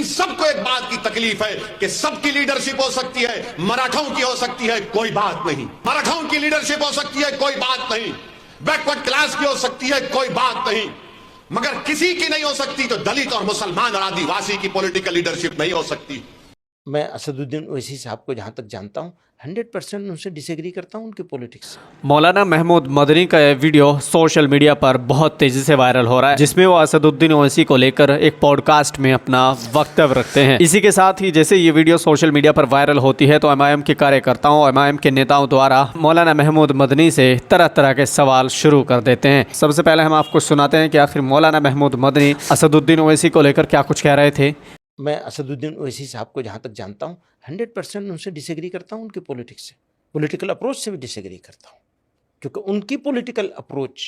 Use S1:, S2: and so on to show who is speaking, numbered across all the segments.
S1: इन सबको एक बात की तकलीफ है कि सबकी लीडरशिप हो सकती है, मराठाओं की हो सकती है, कोई बात नहीं। मराठाओं की लीडरशिप हो सकती है, कोई बात नहीं। बैकवर्ड क्लास की हो सकती है, कोई बात नहीं। मगर किसी की नहीं हो सकती तो दलित और मुसलमान और आदिवासी की पॉलिटिकल लीडरशिप नहीं हो सकती।
S2: मैं असदुद्दीन ओवैसी साहब को जहाँ तक जानता हूँ 100% उनसे डिसएग्री करता हूँ उनकी पॉलिटिक्स से।
S3: मौलाना महमूद मदनी का यह वीडियो सोशल मीडिया पर बहुत तेजी से वायरल हो रहा है, जिसमें वो असदुद्दीन ओवैसी को लेकर एक पॉडकास्ट में अपना वक्तव्य रखते हैं। इसी के साथ ही जैसे ये वीडियो सोशल मीडिया पर वायरल होती है तो एमआईएम के कार्यकर्ताओं, एमआईएम के नेताओं द्वारा मौलाना महमूद मदनी से तरह तरह के सवाल शुरू कर देते हैं। सबसे पहले हम आपको सुनाते हैं कि आखिर मौलाना महमूद मदनी असदुद्दीन ओवैसी को लेकर क्या कुछ कह रहे थे।
S2: मैं असदुद्दीन ओवैसी साहब को जहाँ तक जानता हूँ 100% उनसे डिसएग्री करता हूँ उनकी पॉलिटिक्स से, पॉलिटिकल अप्रोच से भी डिसएग्री करता हूँ, क्योंकि उनकी पॉलिटिकल अप्रोच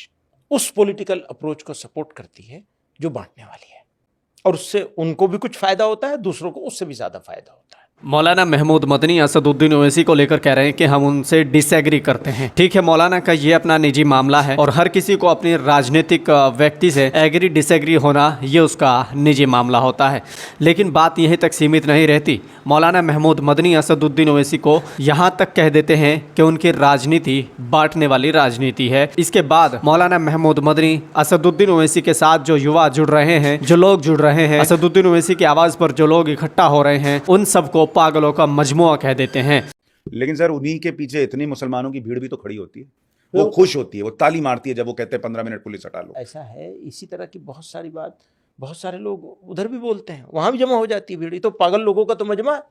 S2: उस पॉलिटिकल अप्रोच को सपोर्ट करती है जो बांटने वाली है, और उससे उनको भी कुछ फ़ायदा होता है, दूसरों को उससे भी ज़्यादा फ़ायदा होता है।
S3: मौलाना महमूद मदनी असदुद्दीन ओवैसी को लेकर कह रहे हैं कि हम उनसे डिसएग्री करते हैं। ठीक है, मौलाना का ये अपना निजी मामला है और हर किसी को अपनी राजनीतिक व्यक्ति से एग्री डिसएग्री होना ये उसका निजी मामला होता है, लेकिन बात यहीं तक सीमित नहीं रहती। मौलाना महमूद मदनी असदुद्दीन ओवैसी को यहाँ तक कह देते हैं कि उनकी राजनीति बांटने वाली राजनीति है। इसके बाद मौलाना महमूद मदनी असदुद्दीन ओवैसी के साथ जो युवा जुड़ रहे हैं, जो लोग जुड़ रहे हैं, असदुद्दीन ओवैसी की आवाज़ पर जो लोग इकट्ठा हो रहे हैं, उन सबको पागलों का मजमुआ कह देते हैं।
S4: लेकिन सर उन्हीं के पीछे इतनी मुसलमानों की भीड़ भी तो खड़ी होती है, वो खुश होती है, वो ताली मारती है जब वो कहते हैं 15 मिनट पुलिस हटा लो।
S2: ऐसा है, इसी तरह की बहुत सारी बात बहुत सारे लोग उधर भी बोलते हैं, वहाँ भी जमा हो जाती है भीड़। तो पागल लोगों का तो मजमा,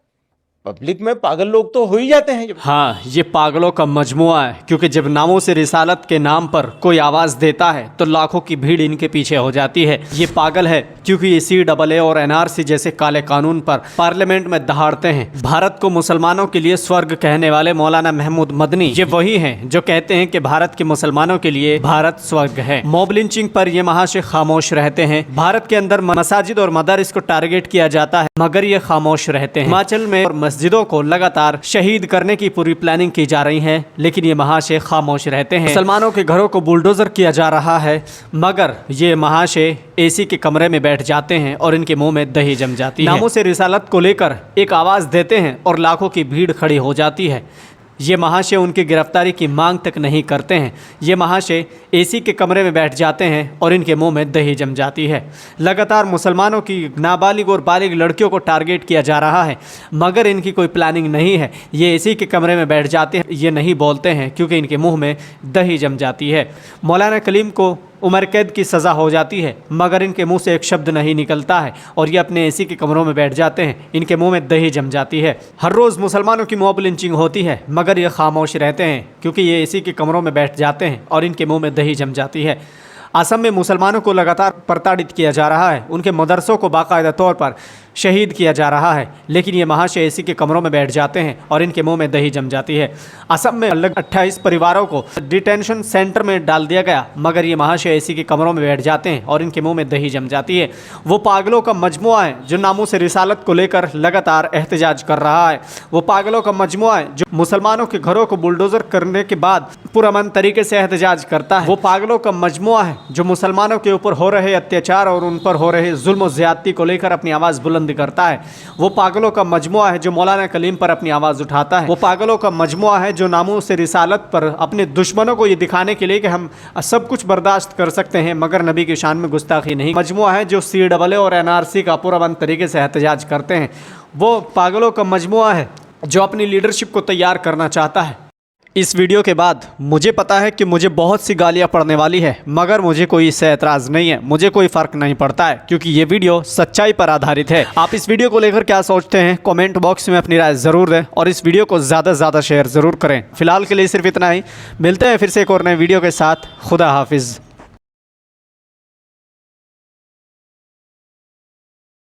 S2: पब्लिक में पागल लोग तो हो ही जाते हैं।
S3: हाँ, ये पागलों का मजमुआ है, क्योंकि जब नामों से रिसालत के नाम पर कोई आवाज़ देता है तो लाखों की भीड़ इनके पीछे हो जाती है। ये पागल है क्योंकि ये CAA और NRC जैसे काले कानून पर पार्लियामेंट में दहाड़ते हैं। भारत को मुसलमानों के लिए स्वर्ग कहने वाले मौलाना महमूद मदनी ये वही हैं जो कहते हैं कि भारत के मुसलमानों के लिए भारत स्वर्ग है। मॉब लिंचिंग पर ये महाशय खामोश रहते हैं। भारत के अंदर मसाजिद और मदारिस को टारगेट किया जाता है, मगर ये खामोश रहते हैं। हिमाचल में और मस्जिदों को लगातार शहीद करने की पूरी प्लानिंग की जा रही है, लेकिन ये महाशय खामोश रहते हैं। मुसलमानों के घरों को बुलडोजर किया जा रहा है, मगर ये महाशय AC के कमरे में बैठ जाते हैं और इनके मुंह में दही जम जाती है। नामों से रिसालत को लेकर एक आवाज़ देते हैं और लाखों की भीड़ खड़ी हो जाती है। ये महाशय उनकी गिरफ्तारी की मांग तक नहीं करते हैं। ये महाशय AC के कमरे में बैठ जाते हैं और इनके मुंह में दही जम जाती है। लगातार मुसलमानों की नाबालिग और बालिग लड़कियों को टारगेट किया जा रहा है, मगर इनकी कोई प्लानिंग नहीं है। ये AC के कमरे में बैठ जाते हैं, ये नहीं बोलते हैं क्योंकि इनके मुंह में दही जम जाती है। मौलाना कलीम को उम्र कैद की सज़ा हो जाती है, मगर इनके मुंह से एक शब्द नहीं निकलता है और ये अपने AC के कमरों में बैठ जाते हैं, इनके मुंह में दही जम जाती है। हर रोज़ मुसलमानों की मॉब लिंचिंग होती है, मगर ये खामोश रहते हैं क्योंकि ये AC के कमरों में बैठ जाते हैं और इनके मुंह में दही जम जाती है। असम में मुसलमानों को लगातार प्रताड़ित किया जा रहा है, उनके मदरसों को बाकायदा तौर पर शहीद किया जा रहा है, लेकिन ये महाशय AC के कमरों में बैठ जाते हैं और इनके मुंह में दही जम जाती है। असम में लगभग 28 परिवारों को डिटेंशन सेंटर में डाल दिया गया, मगर ये महाशय AC के कमरों में बैठ जाते हैं और इनके मुंह में दही जम जाती है। वो पागलों का मजमुआ है जो नामों से रिसालत को लेकर लगातार एहतजाज कर रहा है। वो पागलों का मजमुआ है जो मुसलमानों के घरों को बुलडोजर करने के बाद पुरअमन तरीके से एहतजाज करता है। वो पागलों का मजमुआ है जो मुसलमानों के ऊपर हो रहे अत्याचार और उन पर हो रहे जुल्म और ज्यादती को लेकर अपनी आवाज़ बुलंद करता है। वो पागलों का मजमुआ है जो मौलाना कलीम पर अपनी आवाज़ उठाता है। वो पागलों का मजमुआ है जो नामों से रिसालत पर अपने दुश्मनों को ये दिखाने के लिए कि हम सब कुछ बर्दाश्त कर सकते हैं मगर नबी की शान में गुस्ताखी नहीं। मजमुआ है जो CAA और NRC का पुरअमन तरीके से एहतजाज करते हैं। वो पागलों का मजमुआ है जो अपनी लीडरशिप को तैयार करना चाहता है। इस वीडियो के बाद मुझे पता है कि मुझे बहुत सी गालियां पड़ने वाली है, मगर मुझे कोई इससे एतराज़ नहीं है, मुझे कोई फ़र्क नहीं पड़ता है क्योंकि ये वीडियो सच्चाई पर आधारित है। आप इस वीडियो को लेकर क्या सोचते हैं कमेंट बॉक्स में अपनी राय ज़रूर दें और इस वीडियो को ज़्यादा से ज़्यादा शेयर ज़रूर करें। फिलहाल के लिए सिर्फ इतना ही, मिलते हैं फिर से एक और नए वीडियो के साथ। खुदा हाफिज़।